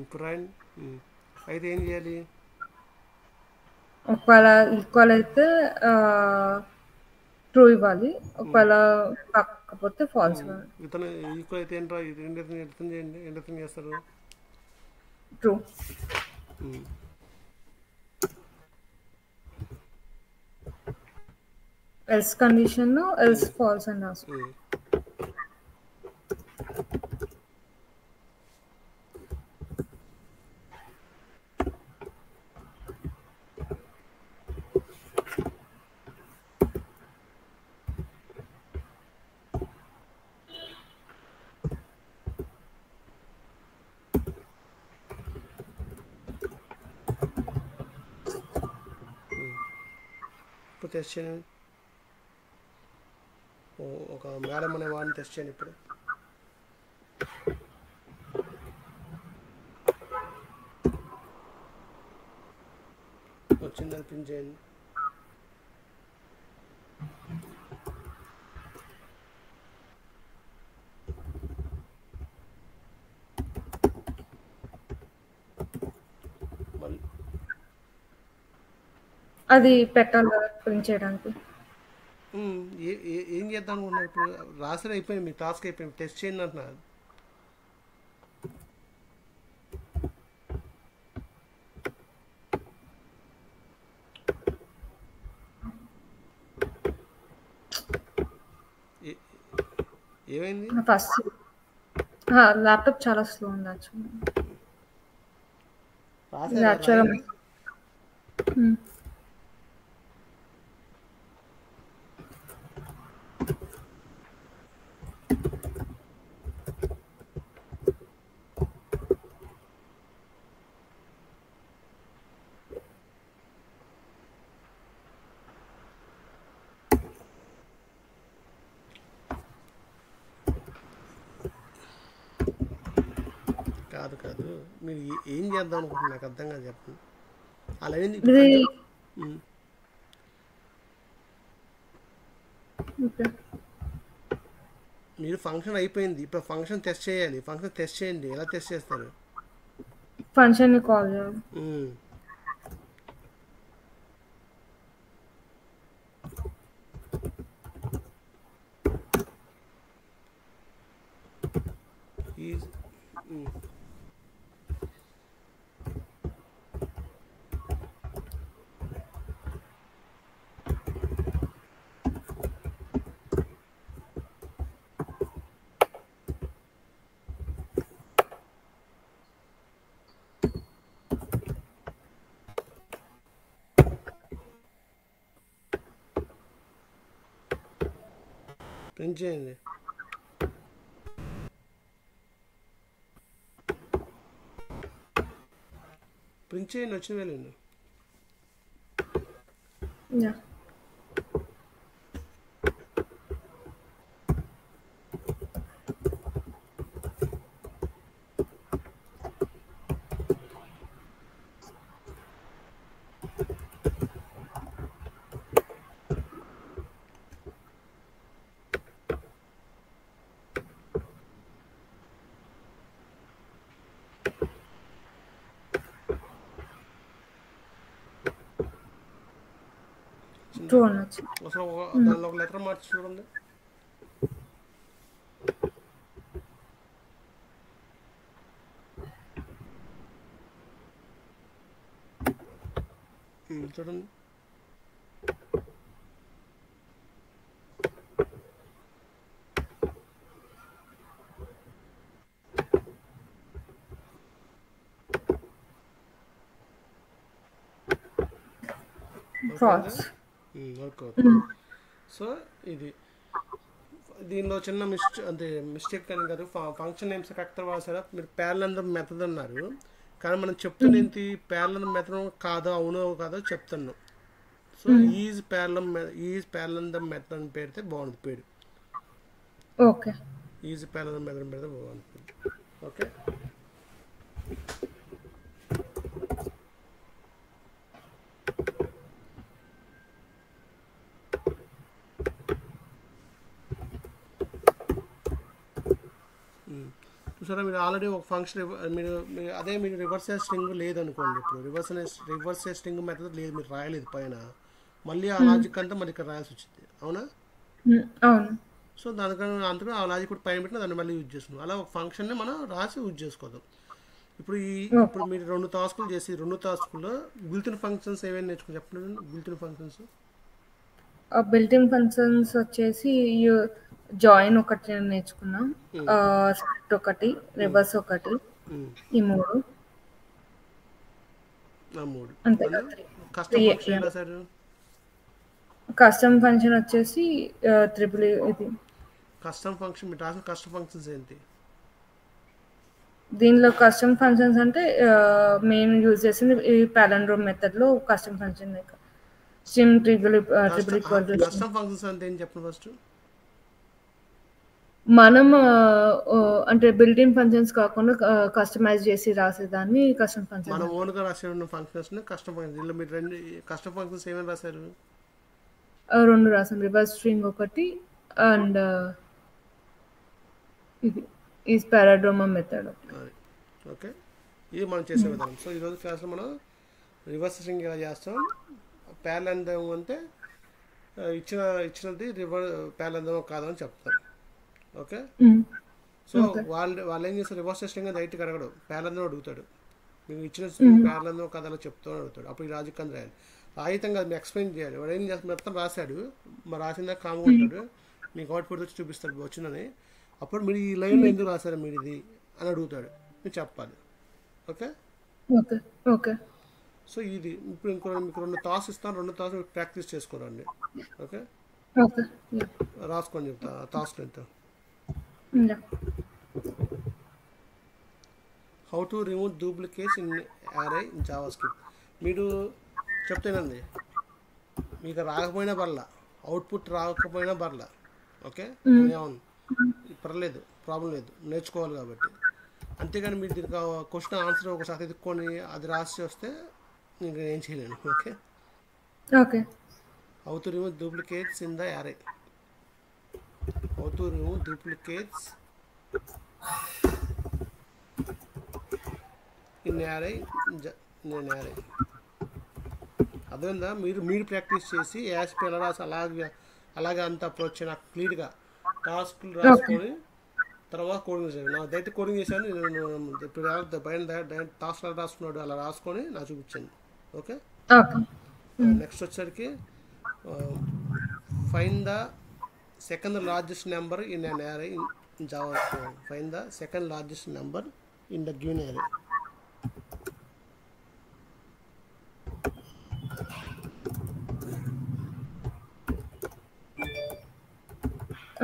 ఇప్పుడు రాయండి. అయితే ఏం చేయాలి? ఒకవేళ ఈక్వల్ అయితే ట్రూ ఇవ్వాలి, ఒకవేళ కాకపోతే ఫాల్స్ ఇవ్వాలి. ఇతను ఈక్వల్ అయితే ఏంటో ఎండర్థం చేయండి. ఎండర్థం చేస్తారు true. Else condition else false అని రాసు. ఇప్పుడు టెస్ట్ చేయండి. ఒక మేడం అనే వాడిని టెస్ట్ చేయండి. ఇప్పుడు వచ్చిందని ప్రింట్ చేయండి. అది పెట్టాలి ప్రింట్ చేయడానికి. ఏం చేద్దాం అనుకున్నారు? ఇప్పుడు రాసిన అయిపోయింది, మీ టాస్క్ అయిపోయింది, టెస్ట్ చేయండి అంటున్నారు. ఏమైంది? ఫస్ట్ ల్యాప్టాప్ చాలా స్లో ఉంది యాక్చువల్లీ. కాదు మీరు ఏం చేద్దాం అనుకుంటున్నారు? నాకు అర్థం కాదు, చెప్పండి. అలా ఏంది? మీరు ఫంక్షన్ అయిపోయింది, ఇప్పుడు ఫంక్షన్ టెస్ట్ చేయాలి. ఫంక్షన్ టెస్ట్ చేయండి. ఎలా టెస్ట్ చేస్తారు? ఫంక్షన్ ని కాల్ చేయాలి. ప్రింట్ చేయండి. ప్రింట్ చేయండి, వచ్చిన వెళ్ళండి. యా ట్రూ అనొచ్చు. అసలు దానిలో ఒక లెటర్ మార్చి చూడండి. చూడండి. ఫాల్స్. ఓకే. సో ఇది దీనిలో చిన్న మిస్టేక్ అని కాదు, ఫంక్షన్ నేమ్స్ కరెక్ట్ రాసారా మీరు. ప్యారలల్ మెథడ్ అన్నారు, కానీ మనం చెప్తున్న ఏంటి, ప్యారలల్ మెథడ్ కాదో అవునో కాదో చెప్తున్నాం. సో ఈజ్ ప్యారలల్ మెథడ్ అని పెడితే బాగుంది పేరు. ఓకే. ఈజ్ ప్యారలల్ మెథడ్ పెడితే బాగుంది. ఓకే. చూసారా, మీరు ఆల్రెడీ ఒక ఫంక్షన్ మీరు రివర్స్ స్ట్రింగ్ లేదనుకోండి, ఇప్పుడు రివర్స్ స్ట్రింగ్ మెథడ్ లేదు, మీరు రాయలేదు పైన, మళ్ళీ ఆ లాజిక్ అంతా మరి ఇక్కడ రాయాల్సి వచ్చింది. అవునా? అవును. సో దానికన్నా అందుకని ఆ లాజిక్ కూడా పైన పెట్టిన దాన్ని మళ్ళీ యూజ్ చేస్తున్నాం. అలా ఒక ఫంక్షన్ని మనం రాసి యూజ్ చేసుకోదాం. ఇప్పుడు మీరు 2 టాస్కులు చేసి 2 టాస్కుల్లో బిల్ట్-ఇన్ ఫంక్షన్స్ ఏమైనా నేర్చుకుని చెప్పండి. బిల్ట్-ఇన్ ఫంక్షన్స్ బిల్ట్-ఇన్ ఫంక్షన్స్ వచ్చేసి జాయిన్ ఒకటి నేర్చుకున్నాం, సెట్ ఒకటి, రివర్స్ ఒకటి, ఈ 3 అంతే. కస్టమ్ ఫంక్షన్ వచ్చేసి ట్రిపుల్ ఇది. కస్టమ్ ఫంక్షన్ మీరు రాసిన కస్టమ్ ఫంక్షన్స్ ఏంటి? దీనిలో కస్టమ్ ఫంక్షన్స్ అంటే మెయిన్ యూజ్ చేసింది ఈ పాలెండ్రోమ్ మెథడ్ లో custom function string triple equal to. Custom functions అంటే ఏం చెప్పండి ఫస్ట్. మనం అంటే బిల్ట్-ఇన్ ఫంక్షన్స్ కాకుండా కస్టమైజ్ చేసి రాసేదాన్ని కస్టమ్ ఫంక్షన్. మనం ఓన్ గా రాసే ఫంక్షన్స్ కస్టమ్ ఫంక్షన్. దీనిలో మీరు 2 కస్టమ్ ఫంక్షన్స్ ఏమైనా రాశారు? 2 రాసాం, రివర్స్ స్ట్రింగ్ ఒకటి అండ్ ఇది ఈజ్ పారాడ్రోమ్ మెథడ్. ఓకే, ఇది మనం చేసే విధానం. సో ఈరోజు క్లాస్లో మనం రివర్స్ స్ట్రింగ్ ఎలా చేస్తాం, ప్యారలల్ అంటే ఇచ్చినది ప్యారలల్ కాదని చెప్తాం. ఓకే. సో వాళ్ళు ఏం చేస్తారు, రివర్స్ స్ట్రింగ్ డైరెక్ట్గా అడగడు, ప్యారలల్ అడుగుతాడు. మీకు ఇచ్చిన స్ట్రింగ్ ప్యారలల్ కథలో చెప్తూ అడుగుతాడు. అప్పుడు ఈ లాజిక్ అని రాయాలి. రాయితంగా మీరు ఎక్స్ప్లెయిన్ చేయాలి. వాడు ఏం చేస్తాడు, మొత్తం రాశాడు, మరి రాసిందా కామ్గా ఉంటాడు, మీకు అవుట్పుట్ వచ్చి చూపిస్తాడు వచ్చిందని. అప్పుడు మీరు ఈ లైన్లో ఎందుకు రాశారు మీరు ఇది అని అడుగుతాడు, మీరు చెప్పాలి. ఓకే. ఓకే. ఓకే. సో ఇది ఇప్పుడు మీకు 2 టాస్క్ ఇస్తాను, 2 టాస్క్ ప్రాక్టీస్ చేసుకోరండి. ఓకే. ఓకే. రాసుకోండి చెప్తా టాస్క్ ఎంత. How to remove duplicates in array in JavaScript. మీరు చెప్తానండి, మీకు రాకపోయినా పర్లా, అవుట్పుట్ రాకపోయినా పర్లా. ఓకే. అవును, పర్లేదు, ప్రాబ్లం లేదు, నేర్చుకోవాలి కాబట్టి. అంతేగాని మీరు దీనికి క్వశ్చన్ ఆన్సర్ ఒకసారి ఎదుక్కొని అది రాసి వస్తే ఇంకా ఏం చేయలేను. Okay. Okay. How to remove duplicates in the array. How to remove duplicates in array in array. అదేందా మీరు ప్రాక్టీస్ చేసి యాస్పి ఎలా రాసి అలాగే అంత అప్రోచ్ నాకు క్లియర్గా టాస్క్లు రాసుకొని తర్వాత కోడింగ్ చేశాను. నాకు డైరెక్ట్ కోడింగ్ చేశాను, ఇప్పుడు పైన టాస్క్ ఎలా రాసుకున్నాడు అలా రాసుకొని నాకు చూపించాను. ఓకే. నెక్స్ట్ వచ్చేసరికి find the second largest number in an array in Java. Find the second largest number in the given array.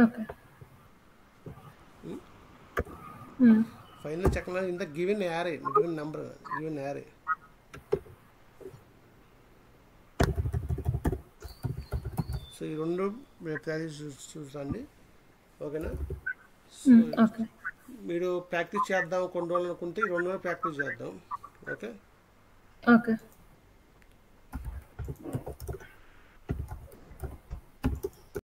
Okay. Hmm. Final check in the given array, given number, given array. So ఈ రెండు practice చూసండి, ఓకేనా. So okay. మీరు practice చేద్దాం కొన్ని రోజులు అనుకుంటే ఈ 2 రోజులు ప్రాక్టీస్ చేద్దాం, ఓకే. ఓకే.